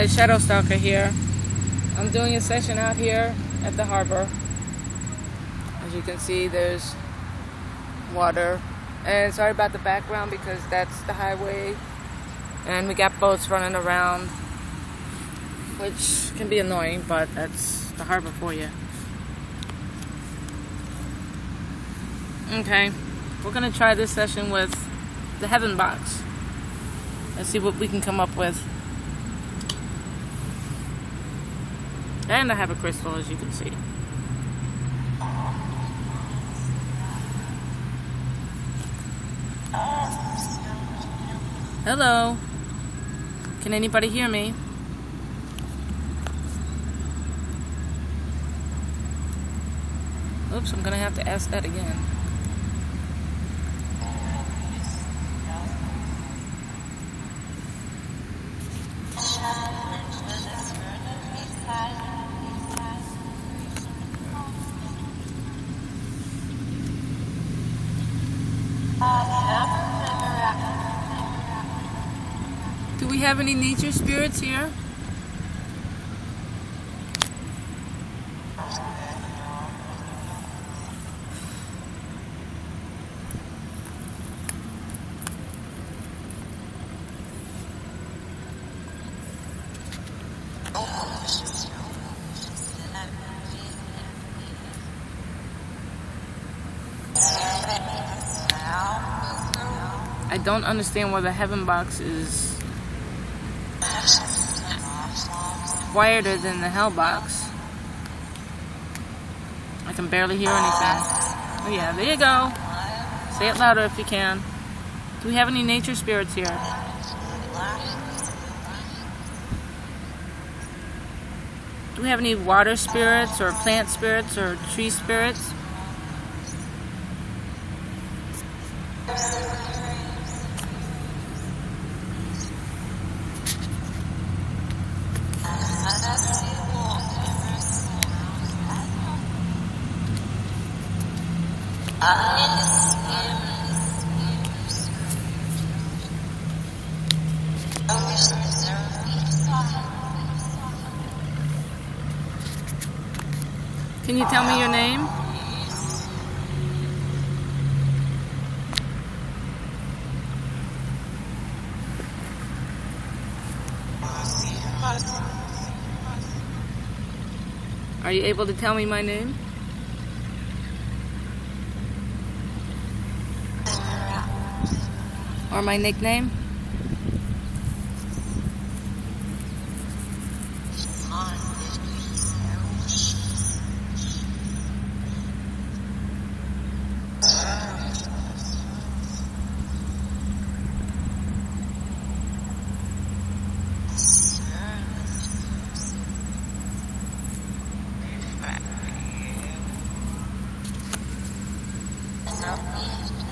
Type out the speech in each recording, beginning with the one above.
Shadowstalker here. I'm doing a session out here at the harbor. As you can see, there's water. And sorry about the background because that's the highway. And we got boats running around, which can be annoying, but that's the harbor for you. Okay, we're gonna try this session with the Heaven Box. Let's see what we can come up with. And I have a crystal, as you can see. Hello. Can anybody hear me? Oops, I'm gonna have to ask that again. Do we have any nature spirits here? I don't understand why the Heaven Box is quieter than the Hell Box. I can barely hear anything. Oh yeah, there you go. Say it louder if you can. Do we have any nature spirits here? Do we have any water spirits or plant spirits or tree spirits? Can you tell me your name? Are you able to tell me my name? Or my nickname?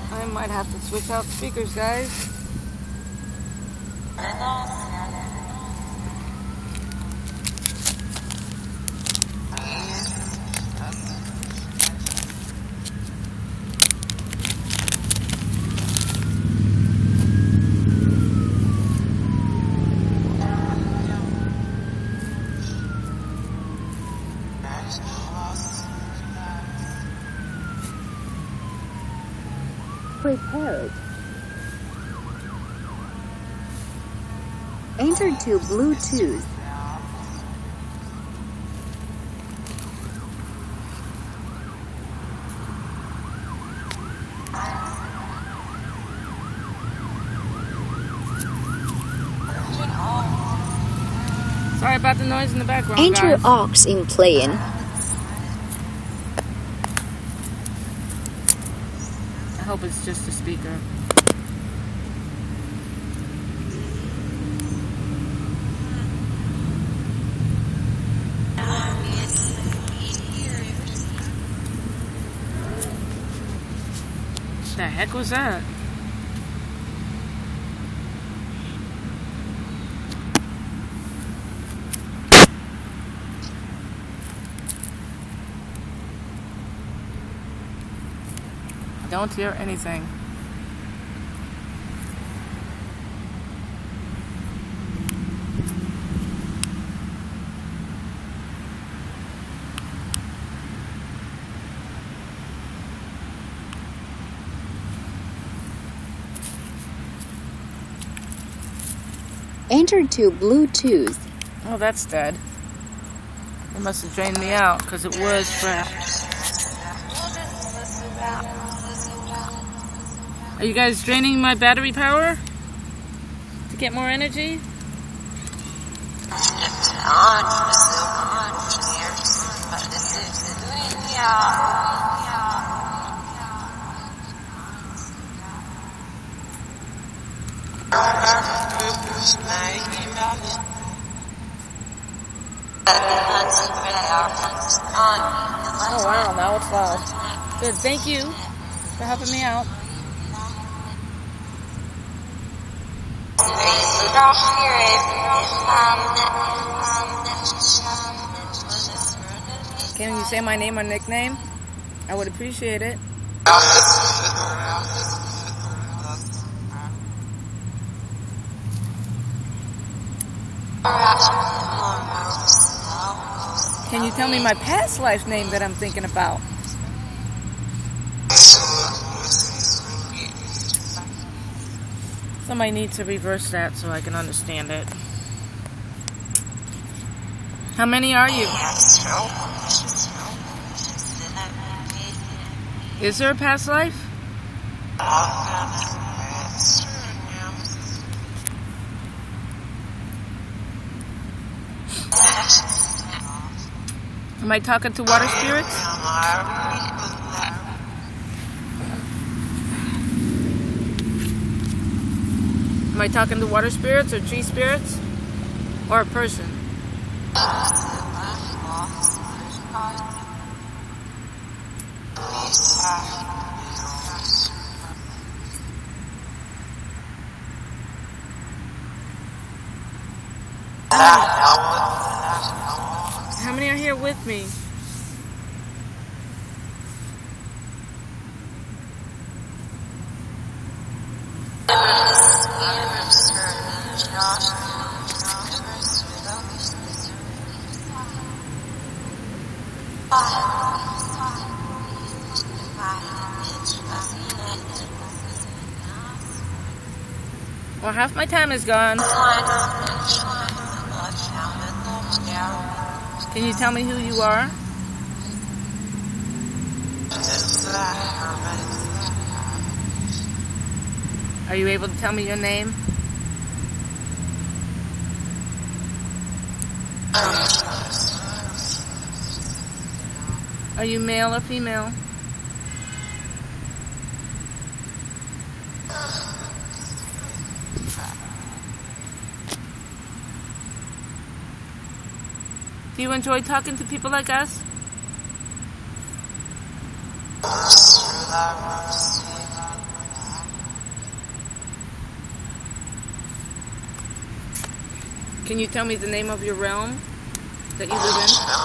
I might have to switch out speakers, guys. Prepared. Enter to Bluetooth. Sorry about the noise in the background, Enter guys. aux in playing. I hope it's just a speaker. The heck was that? I don't hear anything. Enter to Bluetooth. Oh, that's dead. It must have drained me out because it was fresh. Are you guys draining my battery power to get more energy? Oh wow, now it's loud. Good, thank you for helping me out. Can you say my name or nickname? I would appreciate it. Can you tell me my past life name that I'm thinking about? Somebody needs to reverse that so I can understand it. How many are you? Is there a past life? Am I talking to water spirits? Am I talking to water spirits or tree spirits? Or a person? How many are here with me? Well, half my time is gone. Can you tell me who you are? Are you able to tell me your name? Are you male or female? Do you enjoy talking to people like us? Can you tell me the name of your realm that you live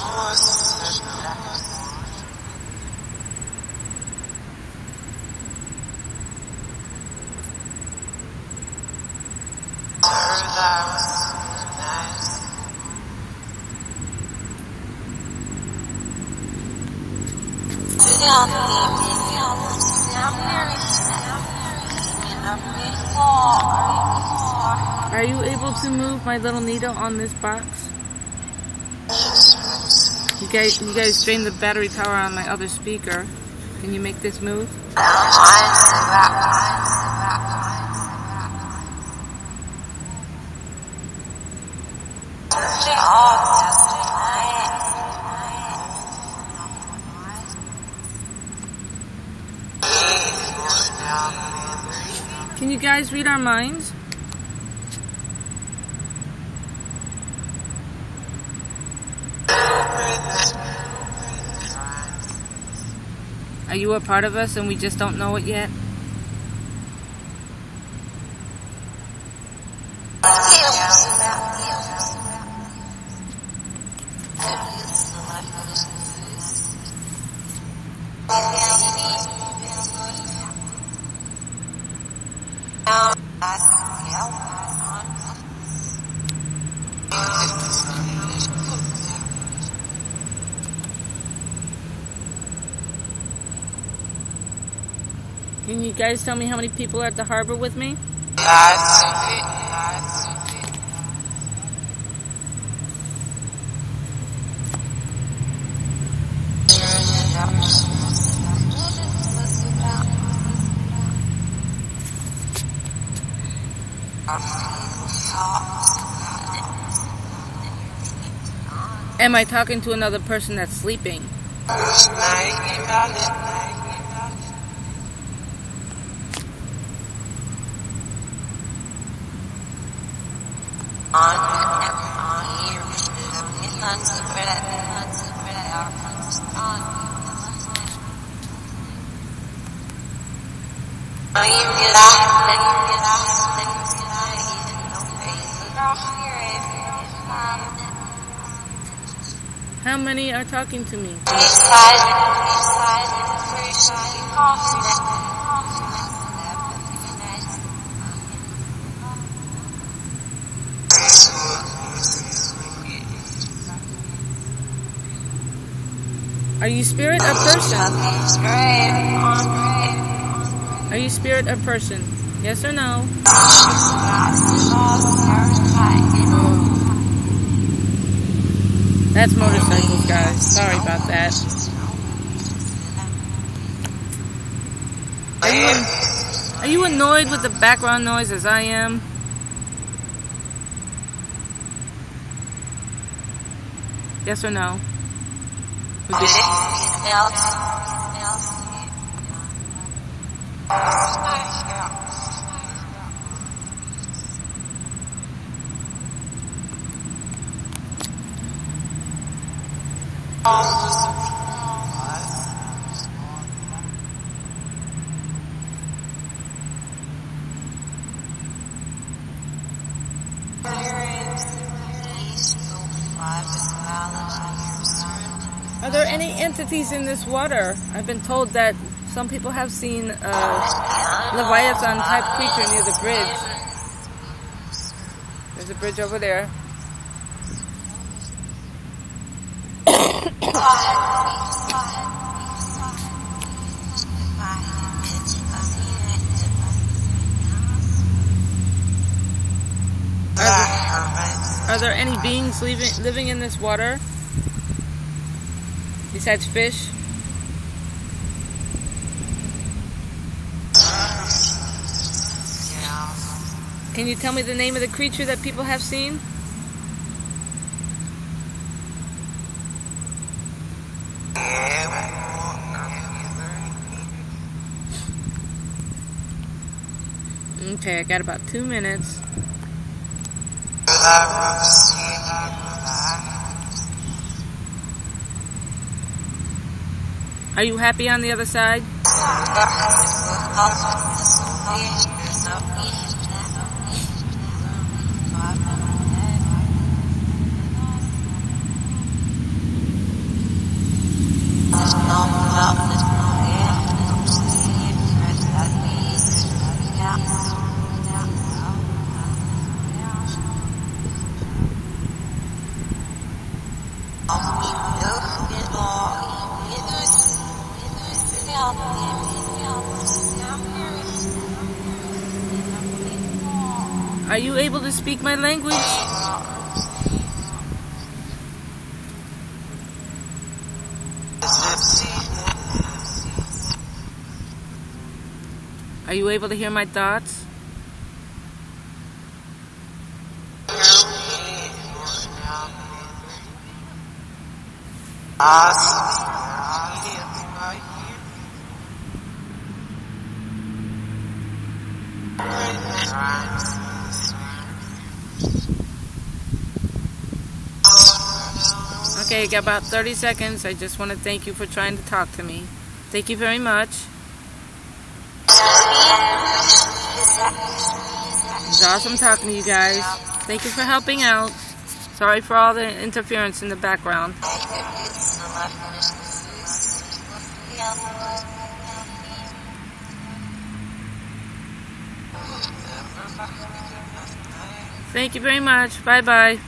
Are you able to move my little needle on this box? You guys drained the battery power on my other speaker. Can you make this move? Can you guys read our minds? Are you a part of us and we just don't know it yet? Can you guys tell me how many people are at the harbor with me? Am I talking to another person that's sleeping? How many are talking to me? Are you spirit or person? Are you spirit or person? Yes or no? That's motorcycles, guys. Sorry about that. Are you annoyed with the background noise as I am? Yes or no? Are there any entities in this water? I've been told that some people have seen a Leviathan-type creature near the bridge. There's a bridge over there. Are there any beings living in this water? Besides fish? Can you tell me the name of the creature that people have seen? Okay, I got about 2 minutes. Are you happy on the other side? Are you able to speak my language? Are you able to hear my thoughts? Okay, got about 30 seconds. I just want to thank you for trying to talk to me. Thank you very much. It's awesome talking to you guys. Thank you for helping out. Sorry for all the interference in the background. Thank you very much. Bye-bye.